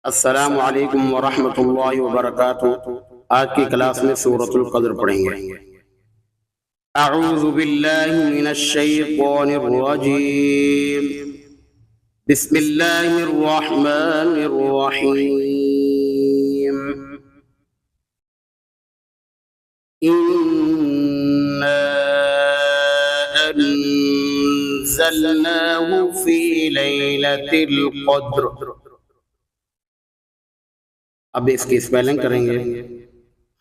अस्सलामु अलैकुम वरहमतुल्लाहि वबरकातुहू। आज की क्लास में सूरतुल कद्र पढ़ेंगे। अऊज़ु बिल्लाहि मिनश शैतानिर रजीम। बिस्मिल्लाहिर रहमानिर रहीम। इन्ना अंज़लनाहु फी लैलतिल क़द्र। अब इसकी स्पेलिंग करेंगे।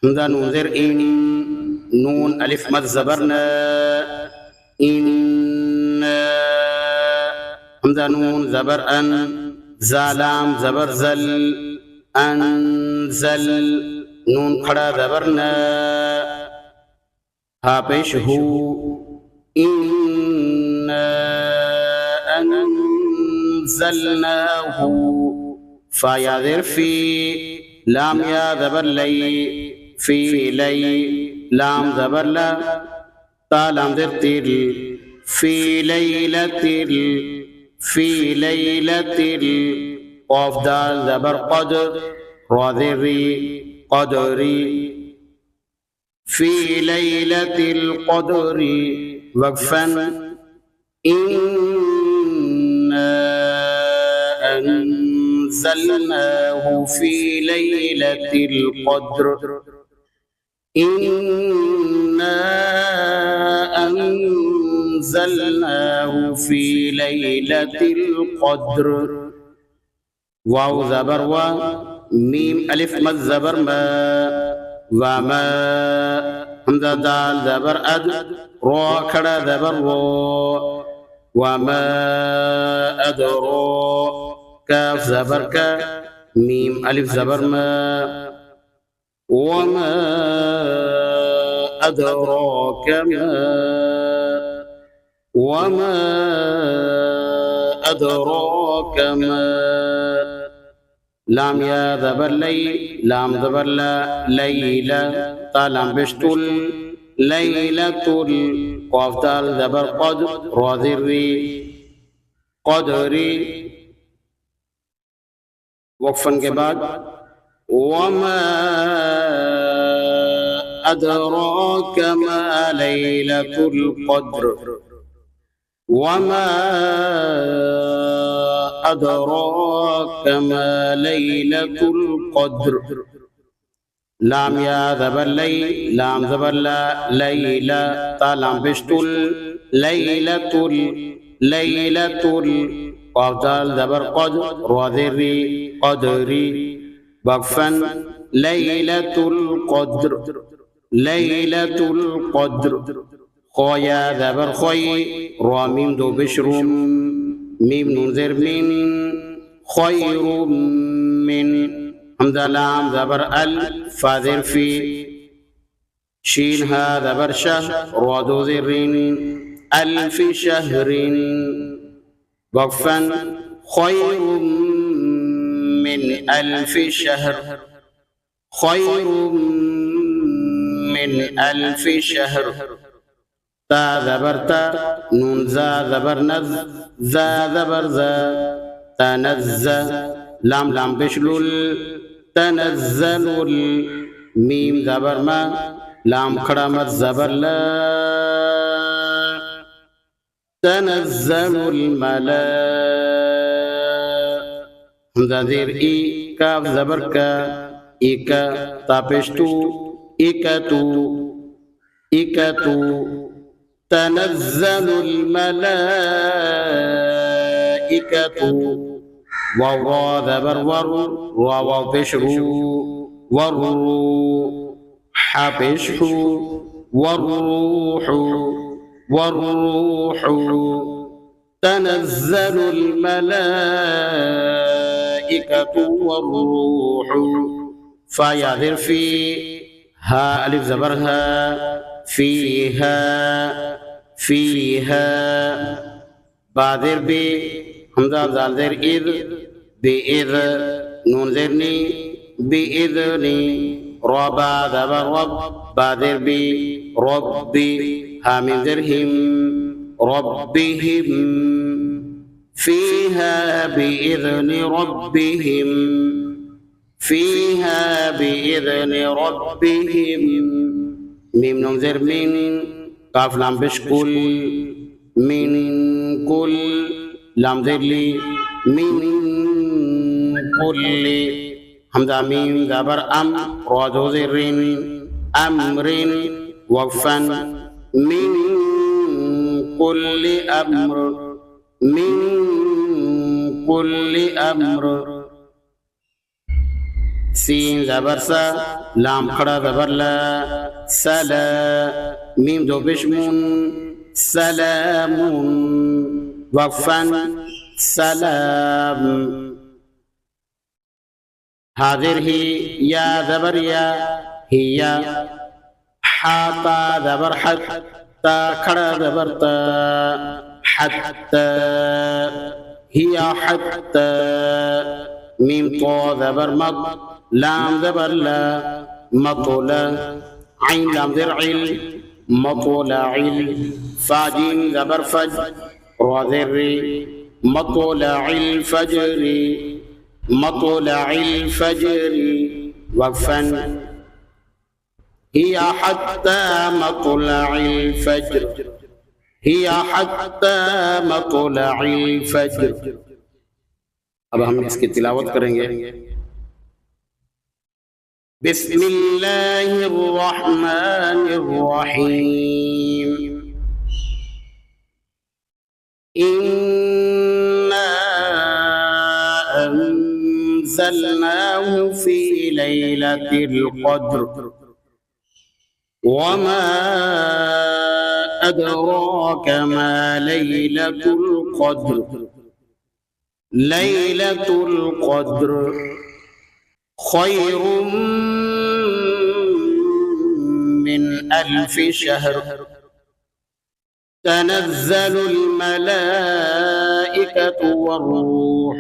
हमज़ा नून ज़ेर इन, नून अलिफ मद ज़बर न, इन्ना। हमज़ा नून ज़बर अन, ज़ालाम ज़बर ज़ल, अंज़ल। नून खड़ा ज़बर न, हा पेश हू। इन्ना अंज़लनाहु, फा या ज़ेर फी, लाम या ज़बर लई, फी लई, लाम ज़बर ला, ता लाम ज़ेर तिल, फी लैलतिल, फी लैलतिल, क़ाफ दाल ज़बर क़द, रा ज़ेर री, क़दरी, फी लैलतिल क़द्री वक़फ़न। इन्ना अंज़लनाहु फी लैलतिल क़द्र। इन्ना अंज़लनाहु फी लैलतिल क़द्र। वाव ज़बर वा, मीम अलिफ मद ज़बर मा, वमा। हमज़ा दाल ज़बर अद, रा खड़ा ज़बर रो, वमा अदरा। काफ ज़बर का, मीम अलिफ ज़बर मा, वमा अदराक मा, वमा अदराक मा। लाम या ज़बर लई, लाम ज़बर ला, लैला, ता लाम बिश्तुल, लैलतुल, क़ाफ दाल ज़बर क़द, रा ज़ेर री, क़दरी। वक़फ़न के बाद वमा अदराक मा लैलतुल क़द्र, वमा अदराक मा लैलतुल क़द्र। लाम या ज़बर लई, लाम ज़बर ला, लैला, ता लाम बिश्तुल, लैलतुल, लैलतुल, क़ाफ दाल ज़बर क़द, रा ज़ेर री, क़दरी। वक़फ़न लैलतुल क़द्र, लैलतुल क़द्र। क़ा या ज़बर ख़ई, रा मीम दो बिश्रुम, मीम नून ज़ेर मिन, ख़ैरुम मिन। हमज़ा लाम ज़बर अल, फा ज़ेर फी, शीन हा ज़बर शह, रा दो ज़ेर रिन, अल्फ़ि शहरिन। वक़फ़न ख़ैरुम मिन अल्फ़ि शहर, ख़ैरुम मिन अल्फ़ि शहर। ता ज़बर ता, नून ज़ा ज़बर नज़, ज़ा ज़बर ज़ा, तनज़्ज़ा। लाम लाम बिश्लुल, तनज़्ज़लुल, मीम ज़बर मा, लाम खड़ा मद ज़बर ला, तनज़्ज़लुल मला। हमज़ा ज़ेर ई, काफ ज़बर का, इका, ता पेश तू, इकतू, इकतू। तनज़्ज़लुल मलाइकतु। वाव रा ज़बर वर, रा वाव पेश रू, वर्रू, हा पेश हू, वर्रूहु, वर्रूहु। तनज़्ज़लुल मलाइकतु वर्रूहु। फा या ज़ेर फी, हा अलिफ ज़बर हा, फीहा, फीहा। बा ज़ेर बे, हमज़ा ज़ाल ज़ेर इज़, बेइज़, नून ज़ेर नी, बेइज़नी। रा बा ज़बर रब, बा ज़ेर बी, रब्बी, हा मीम ज़ेर हिम, रब्बिहिम। فيها بإذن ربهم فيها بإذن ربهم ميم نون من قاف لام بشكل من كل لام لي من كل همزة ميم زبر أم را زرين أمر وقفا من كل أمر من كل أمر سين زبر سا لام خڑا زبر لا سلا ميم دو بشمون سلام وقفا سلام حاضر هي يا زبر يا هي حاطا زبر حتى خڑا زبر تا حتى هي حتى ميم طا زبر مط لام زبر لا مطولا عين لام زر عل مطولا عل فاجيم زبر فج را زر مطلع الفجر مطلع الفجر وقفا هي حتى مطلع الفجر هي حتى مطلع الفجر. अब हम इसकी तिलावत करेंगे. बिस्मिल्लाहिर रहमानिर रहीम. إنا أنزلناه في ليلة القدر وما أدراك ما ليلة القدر ليلة القدر خير من 1000 شهر تنزل الملائكة والروح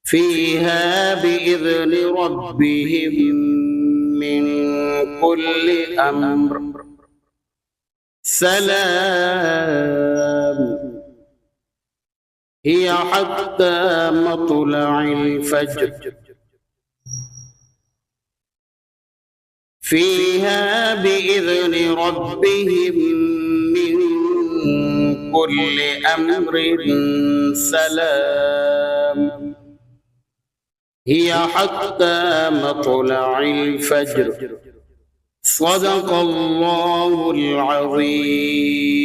فيها بإذن ربهم من كل أمر سلام هي حتى مطلع الفجر فيها بإذن ربهم من كل أمر سلام هي حتى مطلع الفجر صدق الله العظيم.